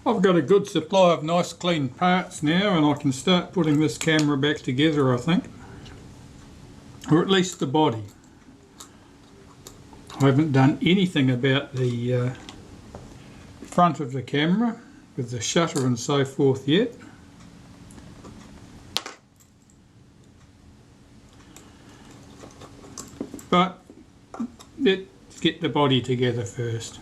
I've got a good supply of nice clean parts now, and I can start putting this camera back together, I think. Or at least the body. I haven't done anything about the front of the camera with the shutter and so forth yet. But let's get the body together first.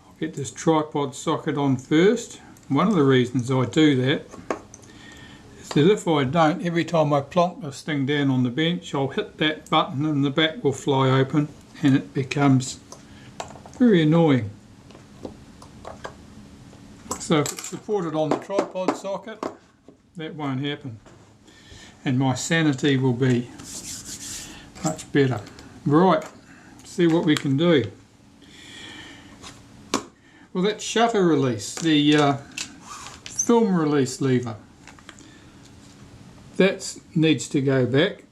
I'll get this tripod socket on first. One of the reasons I do that is that if I don't, every time I plonk this thing down on the bench, I'll hit that button and the back will fly open and it becomes very annoying. So if it's supported on the tripod socket, that won't happen. And my sanity will be much better. Right, see what we can do. Well, that shutter release, the film release lever, that needs to go back.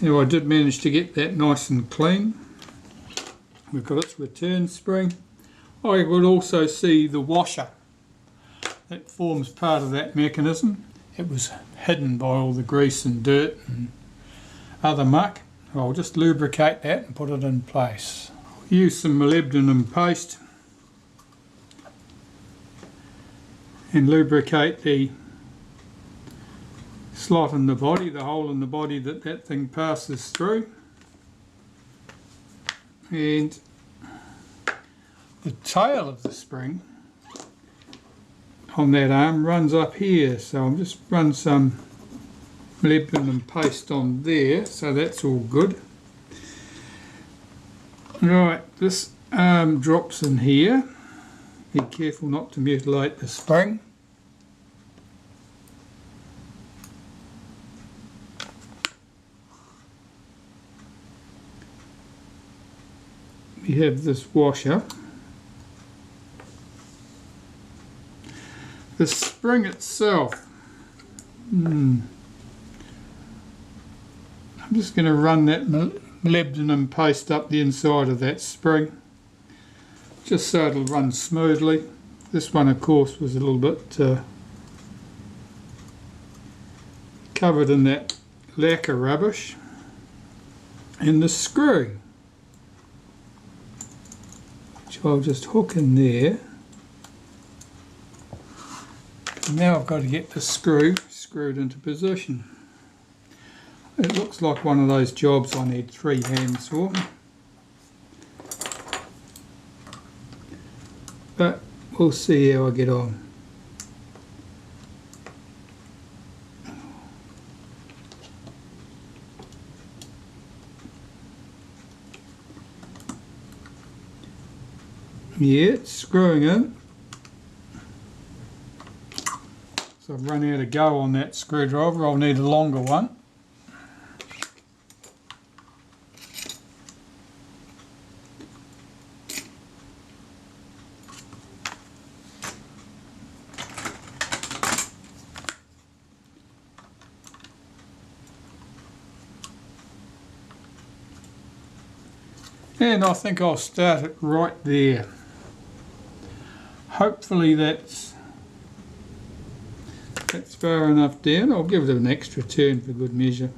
Now I did manage to get that nice and clean. We've got its return spring. I would also see the washer that forms part of that mechanism. It was hidden by all the grease and dirt and other muck. I'll just lubricate that and put it in place. I'll use some molybdenum paste and lubricate the slot in the body, the hole in the body that that thing passes through. And the tail of the spring on that arm runs up here, so I'll just run some molybdenum paste on there, so that's all good. Right, this arm drops in here. Be careful not to mutilate the spring. We have this washer. The spring itself, I'm just going to run that molybdenum paste up the inside of that spring, just so it'll run smoothly. This one, of course, was a little bit covered in that lacquer rubbish. And the screw, which I'll just hook in there. Now I've got to get the screw screwed into position. It looks like one of those jobs I need 3 hands for. But we'll see how I get on. Yeah, it's screwing in. So I've run out of go on that screwdriver. I'll need a longer one. And I think I'll start it right there. Hopefully that's far enough down. I'll give it an extra turn for good measure.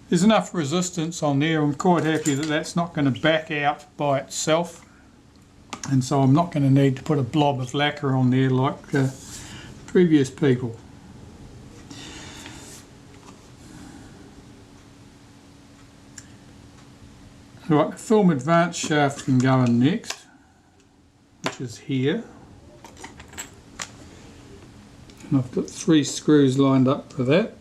There's enough resistance on there. I'm quite happy that that's not going to back out by itself, and so I'm not going to need to put a blob of lacquer on there like previous people. Right, the film advance shaft can go in next, which is here. And I've got 3 screws lined up for that.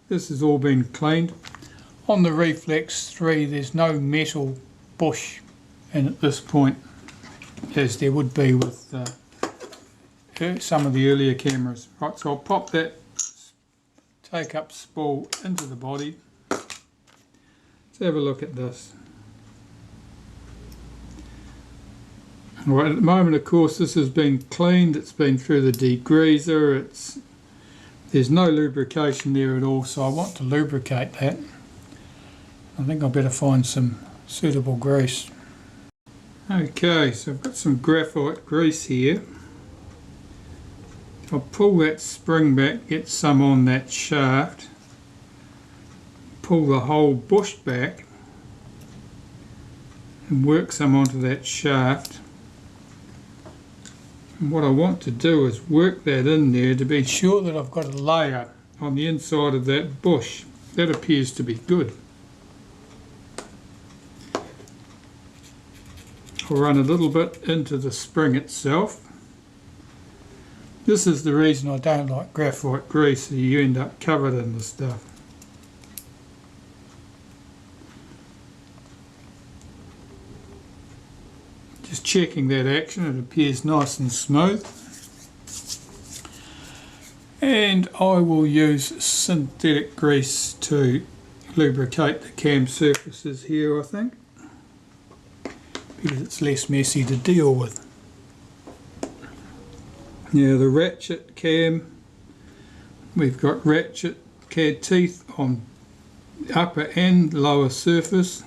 This has all been cleaned. On the Reflex 3 there's no metal bush in at this point, as there would be with some of the earlier cameras. Right, so I'll pop that take up spool into the body. Let's have a look at this. Right, at the moment, of course, this has been cleaned, it's been through the degreaser, there's no lubrication there at all, so I want to lubricate that. I think I'll better find some suitable grease. Okay, so I've got some graphite grease here. I'll pull that spring back, get some on that shaft, pull the whole bush back and work some onto that shaft. And what I want to do is work that in there to be sure that I've got a layer on the inside of that bush. That appears to be good. I'll run a little bit into the spring itself. This is the reason I don't like graphite grease, so you end up covered in the stuff. Just checking that action, it appears nice and smooth. And I will use synthetic grease to lubricate the cam surfaces here, I think, because it's less messy to deal with. Now the ratchet cam, we've got ratchet CAD teeth on upper and lower surface.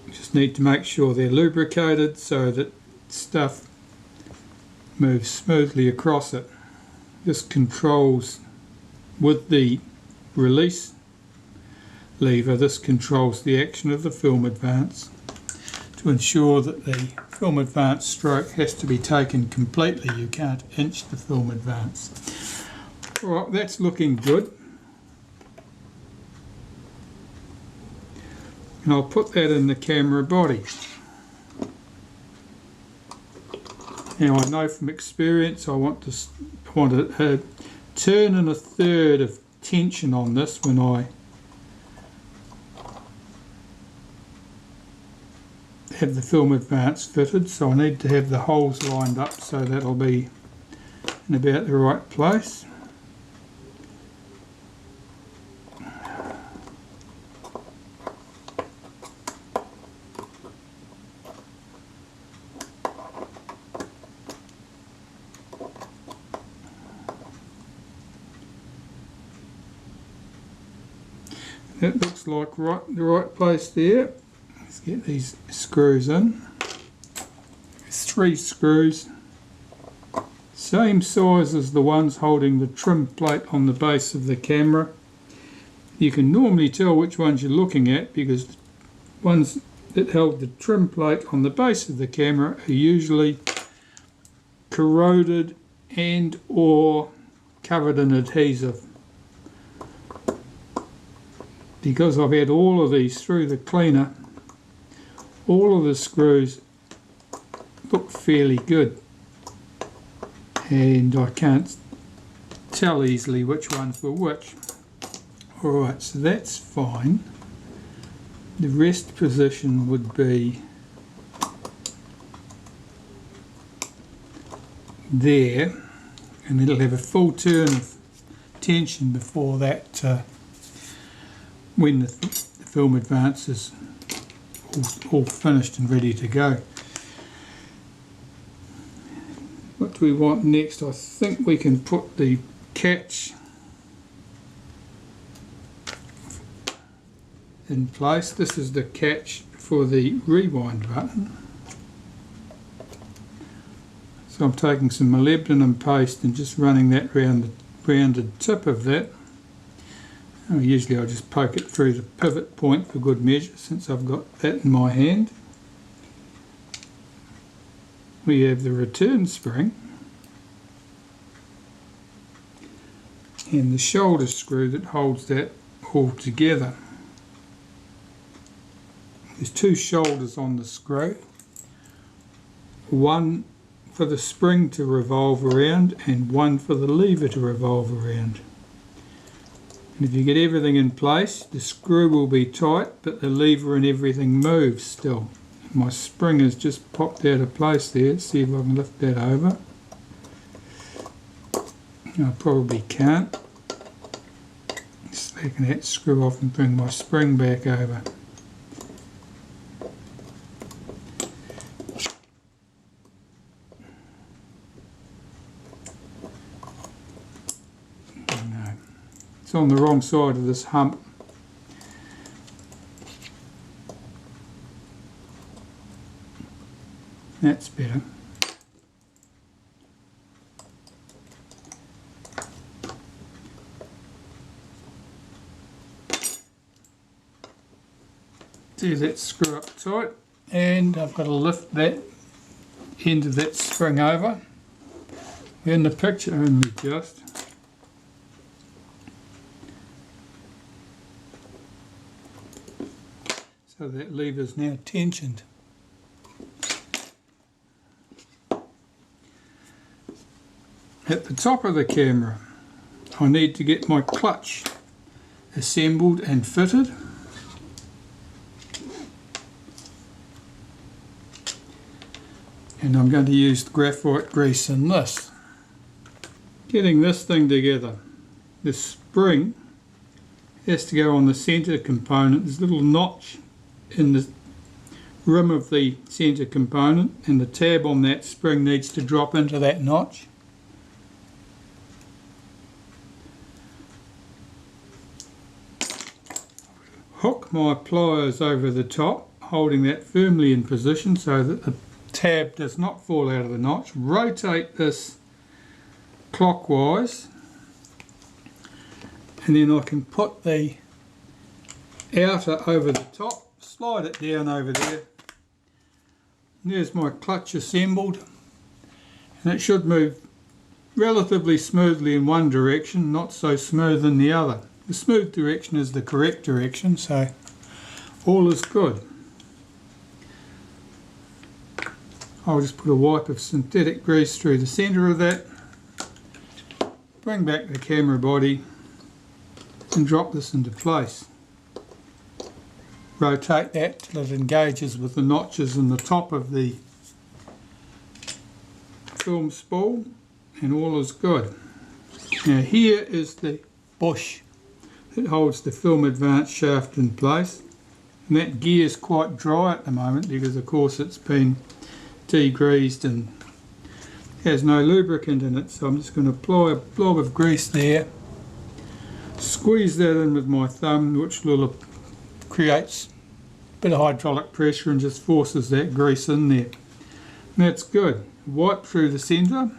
Just need to make sure they're lubricated so that stuff moves smoothly across it. This controls, with the release lever, this controls the action of the film advance to ensure that the film advance stroke has to be taken completely. You can't inch the film advance. Alright, that's looking good. And I'll put that in the camera body. Now I know from experience I want a turn and a third of tension on this when I have the film advance fitted, so I need to have the holes lined up so that'll be in about the right place. That looks like the right place there. Let's get these screws in. There's 3 screws, same size as the ones holding the trim plate on the base of the camera. You can normally tell which ones you're looking at because the ones that held the trim plate on the base of the camera are usually corroded and or covered in adhesive. Because I've had all of these through the cleaner, all of the screws look fairly good, and I can't tell easily which ones were which. Alright, so that's fine. The rest position would be there, and it'll have a full turn of tension before that when the film advance is all finished and ready to go. What do we want next? I think we can put the catch in place. This is the catch for the rewind button. So I'm taking some molybdenum paste and just running that round the rounded tip of that. Usually I just poke it through the pivot point for good measure, since I've got that in my hand. We have the return spring and the shoulder screw that holds that all together. There's 2 shoulders on the screw, one for the spring to revolve around and one for the lever to revolve around. And if you get everything in place, the screw will be tight, but the lever and everything moves still. My spring has just popped out of place there. Let's see if I can lift that over. I probably can't. Just taking that screw off and bring my spring back over. on the wrong side of this hump. That's better. See that screw up tight, and I've got to lift that end of that spring over. In the picture only just. So that lever is now tensioned. At the top of the camera, I need to get my clutch assembled and fitted. And I'm going to use the graphite grease in this. Getting this thing together, the spring has to go on the centre component. There's a little notch in the rim of the centre component, and the tab on that spring needs to drop into that notch. Hook my pliers over the top, holding that firmly in position so that the tab does not fall out of the notch. Rotate this clockwise, and then I can put the outer over the top, slide it down over there. And there's my clutch assembled, and it should move relatively smoothly in one direction, not so smooth in the other. The smooth direction is the correct direction, so all is good. I'll just put a wipe of synthetic grease through the centre of that, bring back the camera body and drop this into place. Rotate that till it engages with the notches in the top of the film spool, and all is good. Now here is the bush that holds the film advance shaft in place, and that gear is quite dry at the moment because of course it's been degreased and has no lubricant in it. So I'm just going to apply a blob of grease there, squeeze that in with my thumb, which creates a bit of hydraulic pressure and just forces that grease in there. And that's good. Wipe through the centre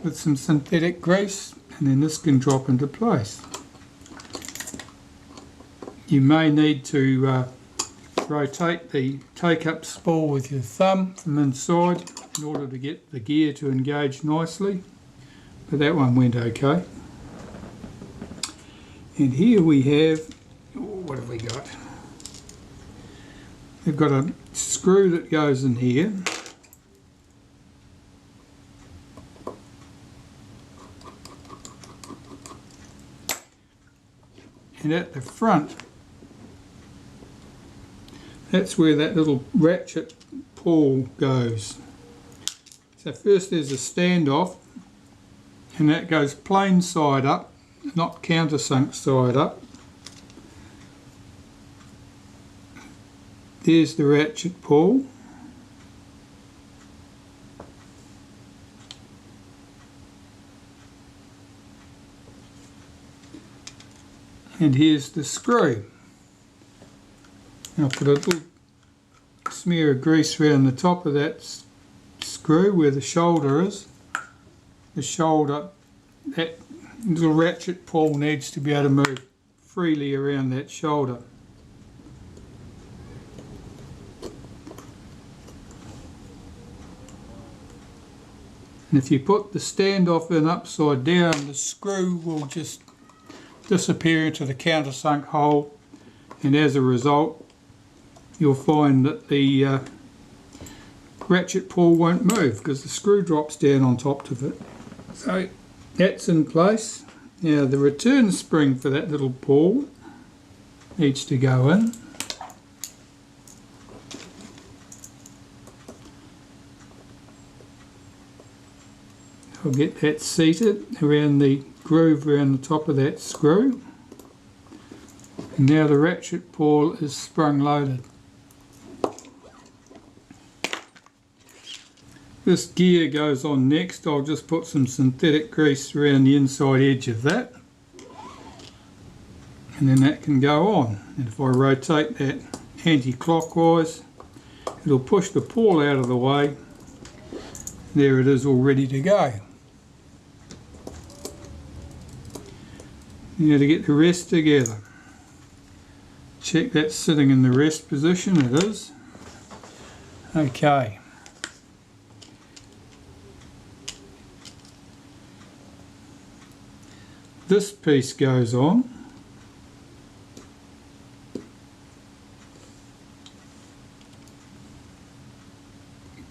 with some synthetic grease, and then this can drop into place. You may need to rotate the take-up spool with your thumb from inside in order to get the gear to engage nicely, but that one went okay. And here we have, what have we got? We've got a screw that goes in here. And at the front, that's where that little ratchet pawl goes. So first there's a standoff, and that goes plain side up, not countersunk side up. There's the ratchet pawl. And here's the screw. I'll put a little smear of grease around the top of that screw where the shoulder is. The shoulder, that little ratchet pawl needs to be able to move freely around that shoulder. And if you put the standoff in upside down, the screw will just disappear into the countersunk hole, and as a result you'll find that the ratchet pawl won't move because the screw drops down on top of it. So that's in place. Now the return spring for that little pawl needs to go in. I'll get that seated around the groove around the top of that screw. And now the ratchet pawl is sprung loaded. This gear goes on next. I'll just put some synthetic grease around the inside edge of that. and then that can go on. And if I rotate that anti-clockwise, it'll push the pawl out of the way. There it is, all ready to go. Now to get the rest together. Check that's sitting in the rest position, it is. Okay. This piece goes on.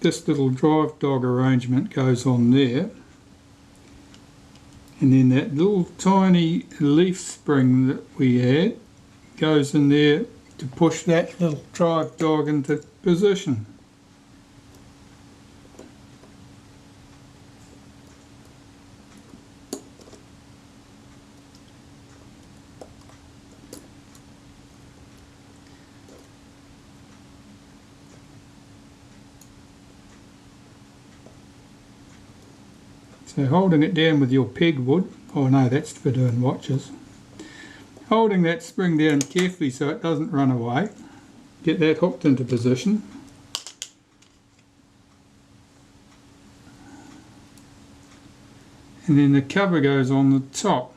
This little drive dog arrangement goes on there. And then that little tiny leaf spring that we had goes in there to push that little drive dog into position. So holding it down with your pegwood, oh no, that's for doing watches. Holding that spring down carefully so it doesn't run away. Get that hooked into position. And then the cover goes on the top.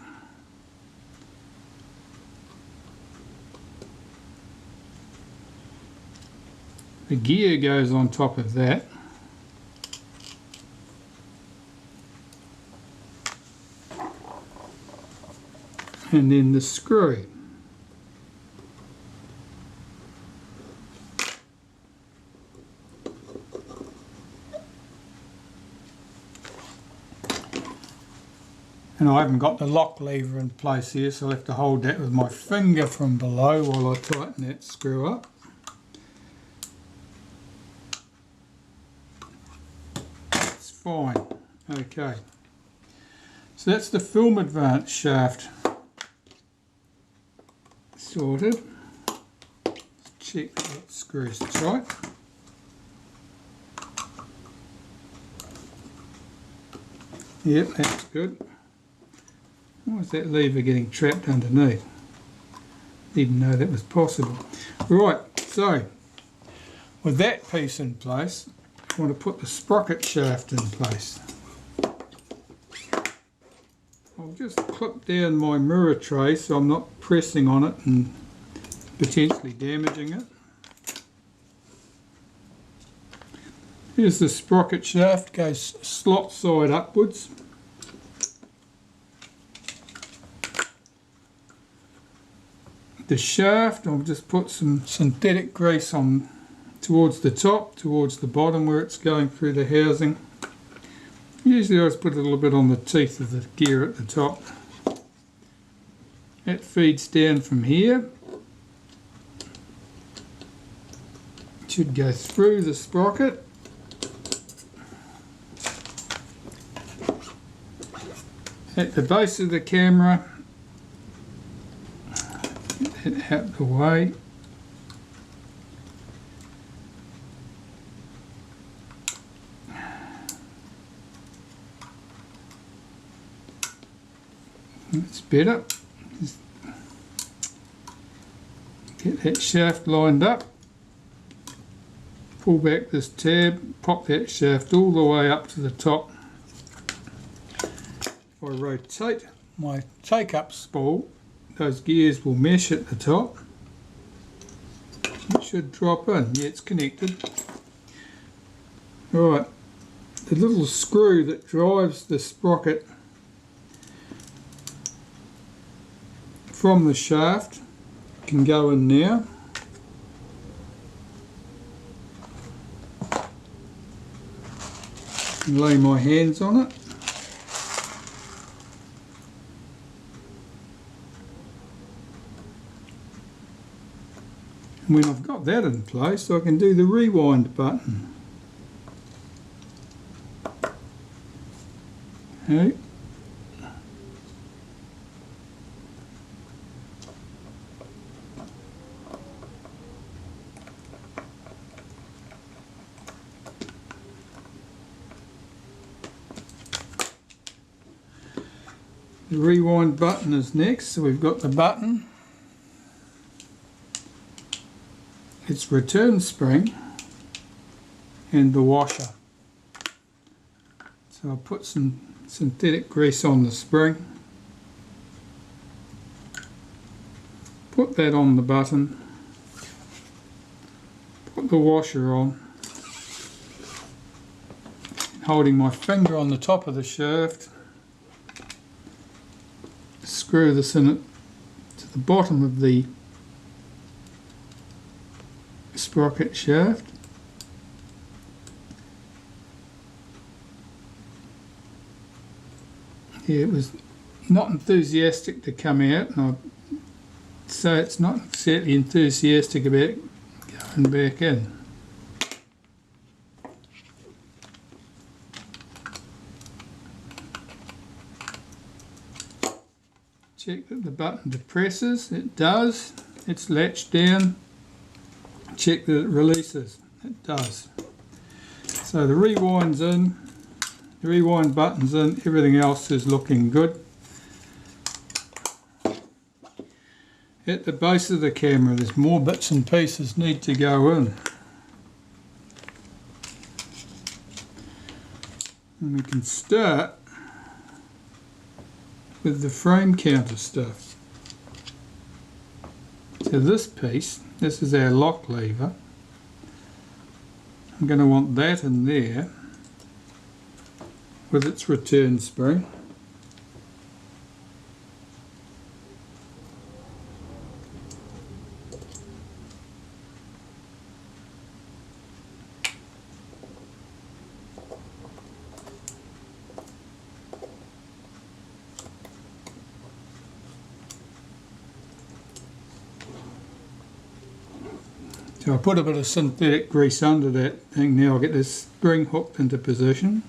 The gear goes on top of that. And then the screw. And I haven't got the lock lever in place here, so I'll have to hold that with my finger from below while I tighten that screw up. That's fine. Okay. So that's the film advance shaft sorted. Check that screws tight. Yep, that's good. Why is that lever getting trapped underneath? Didn't know that was possible. Right, so with that piece in place, I want to put the sprocket shaft in place. I'll just clip down my mirror tray so I'm not pressing on it and potentially damaging it. Here's the sprocket shaft, goes slot side upwards. The shaft, I'll just put some synthetic grease on towards the top, towards the bottom where it's going through the housing. Usually I just put a little bit on the teeth of the gear at the top. That feeds down from here. It should go through the sprocket. At the base of the camera, get that out the way. That's better. Just get that shaft lined up. Pull back this tab, pop that shaft all the way up to the top. If I rotate my take-up spool, those gears will mesh at the top. It should drop in. Yeah, it's connected. Right, the little screw that drives the sprocket from the shaft can go in now. And lay my hands on it. And when I've got that in place, I can do the rewind button. Okay. The rewind button is next, so we've got the button. its return spring and the washer. So I'll put some synthetic grease on the spring, put that on the button, put the washer on, holding my finger on the top of the shaft, screw this in to the bottom of the sprocket shaft. Yeah, it was not enthusiastic to come out, and I'd say it's not exactly enthusiastic about going back in. Check that the button depresses. It does. It's latched down. Check that it releases. It does. So the rewind's in. The rewind button's in. Everything else is looking good. At the base of the camera, there's more bits and pieces need to go in. And we can start with the frame counter stuff. So this piece, this is our lock lever. I'm going to want that in there with its return spring. So I put a bit of synthetic grease under that thing. Now I'll get this spring hooked into position.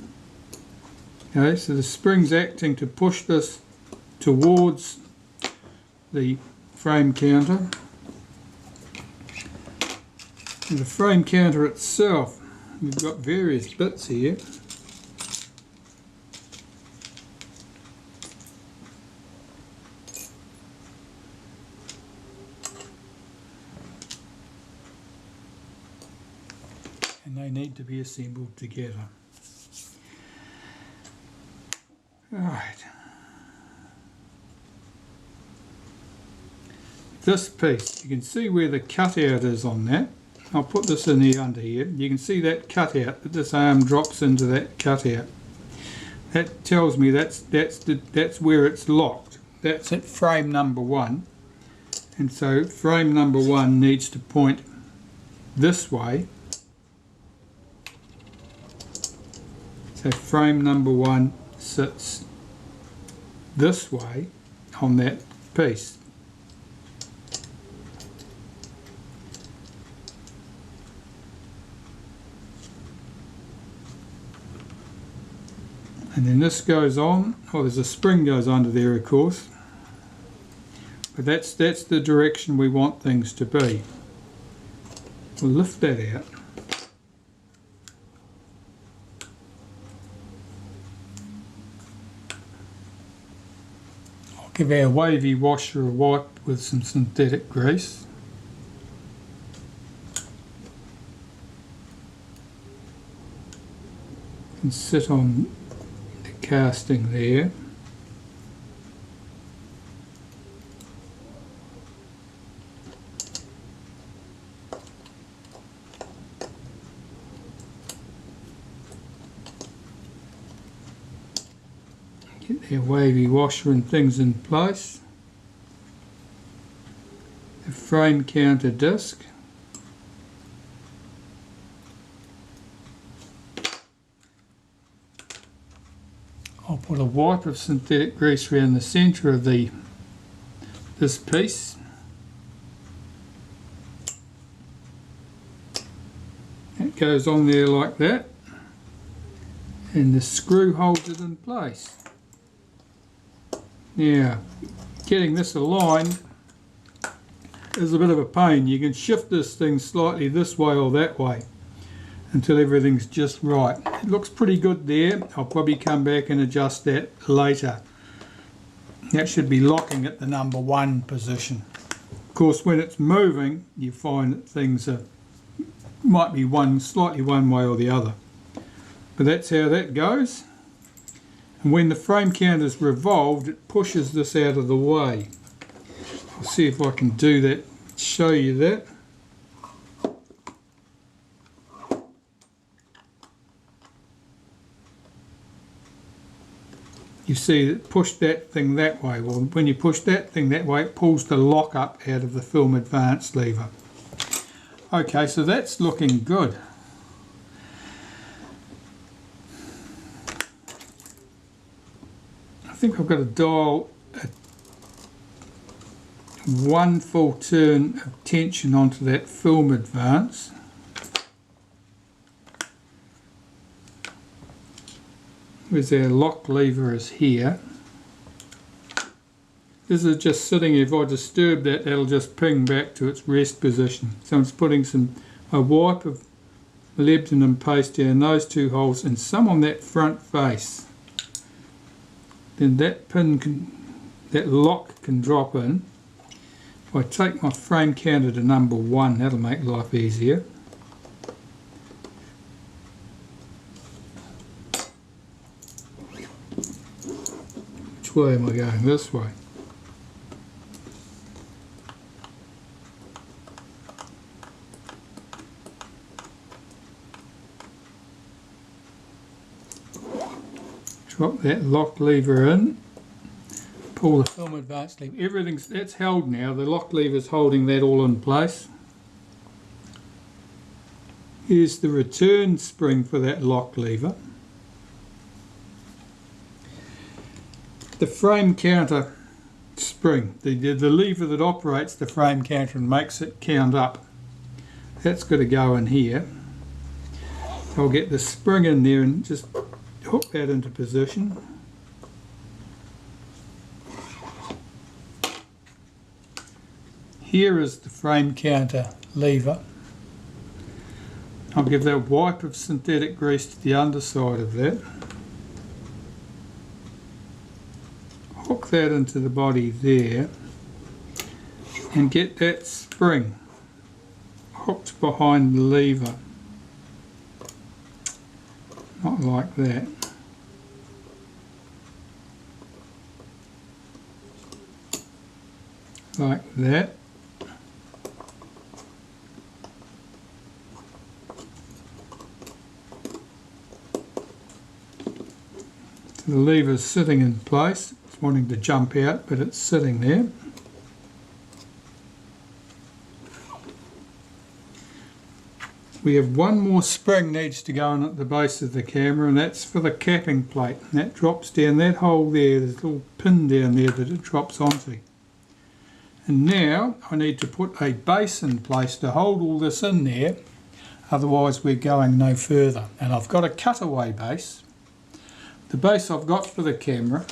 Okay, so the spring's acting to push this towards the frame counter. And the frame counter itself, we've got various bits here. And they need to be assembled together. Right. This piece, you can see where the cutout is on that. I'll put this in here under here. You can see that cutout, that this arm drops into that cutout. That tells me that's where it's locked. That's at frame number 1. And so frame number 1 needs to point this way. So frame number 1 sits this way on that piece. And then this goes on, oh, there's a spring goes under there, of course. But that's the direction we want things to be. We'll lift that out. Give our wavy washer a wipe with some synthetic grease. And sit on the casting there. Get their wavy washer and things in place. The frame counter disc. I'll put a wipe of synthetic grease around the centre of this piece. It goes on there like that, and the screw holds it in place. Now, getting this aligned is a bit of a pain. You can shift this thing slightly this way or that way until everything's just right. It looks pretty good there. I'll probably come back and adjust that later. That should be locking at the number 1 position. Of course, when it's moving, you find that things might be slightly one way or the other. But that's how that goes. And when the frame counter is revolved, it pushes this out of the way. I'll see if I can do that, show you that. You see that push that thing that way. Well, when you push that thing that way, it pulls the lock up out of the film advance lever. Okay, so that's looking good. I think I've got to dial one full turn of tension onto that film advance. Where's our lock lever is here. This is just sitting, if I disturb that, that'll just ping back to its rest position. So I'm just putting a wipe of molybdenum paste down those two holes and some on that front face. Then that that lock can drop in. If I take my frame counter to number 1, that'll make life easier. Which way am I going? This way. Drop that lock lever in, pull the film advance lever, that's held now, the lock lever is holding that all in place. Here's the return spring for that lock lever. The frame counter spring, the lever that operates the frame counter and makes it count up, that's got to go in here. So I'll get the spring in there and just hook that into position. Here is the frame counter lever. I'll give that a wipe of synthetic grease to the underside of that. Hook that into the body there and get that spring hooked behind the lever. Not like that. Like that. So the lever's sitting in place. It's wanting to jump out, but it's sitting there. We have one more spring needs to go in at the base of the camera, and that's for the capping plate. And that drops down that hole there, there's a little pin down there that it drops onto. And now I need to put a base in place to hold all this in there, otherwise we're going no further. And I've got a cutaway base. The base I've got for the camera,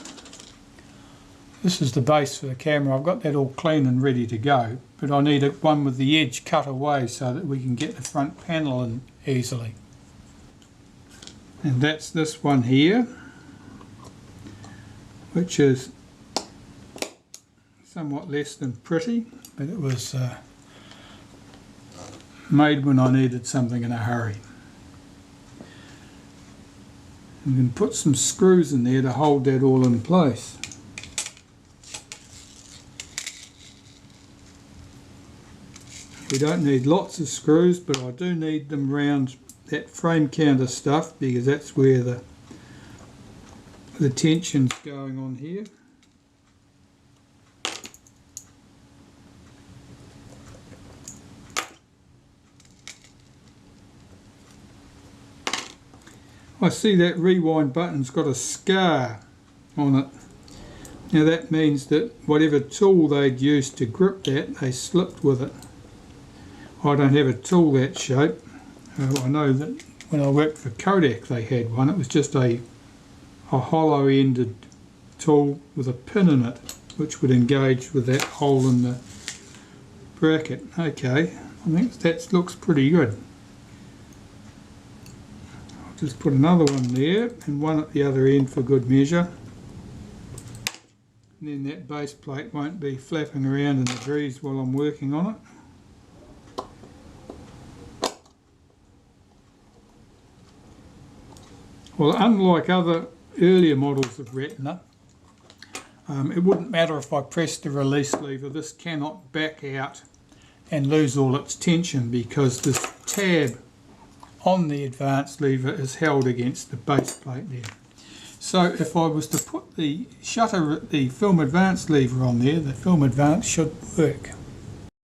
this is the base for the camera, I've got that all clean and ready to go, but I need one with the edge cut away so that we can get the front panel in easily. And that's this one here, which is somewhat less than pretty, but it was made when I needed something in a hurry. You can put some screws in there to hold that all in place. We don't need lots of screws, but I do need them round that frame counter stuff because that's where the tension's going on here. I see that rewind button's got a scar on it. Now that means that whatever tool they'd used to grip that, they slipped with it. I don't have a tool that shape. I know that when I worked for Kodak they had one. It was just a hollow ended tool with a pin in it which would engage with that hole in the bracket. Okay, I think that looks pretty good. I'll just put another one there and one at the other end for good measure. and then that base plate won't be flapping around in the breeze while I'm working on it. Well, unlike other earlier models of Retina, it wouldn't matter if I pressed the release lever. This cannot back out and lose all its tension because this tab on the advance lever is held against the base plate there. So if I was to put the film advance lever on there, the film advance should work.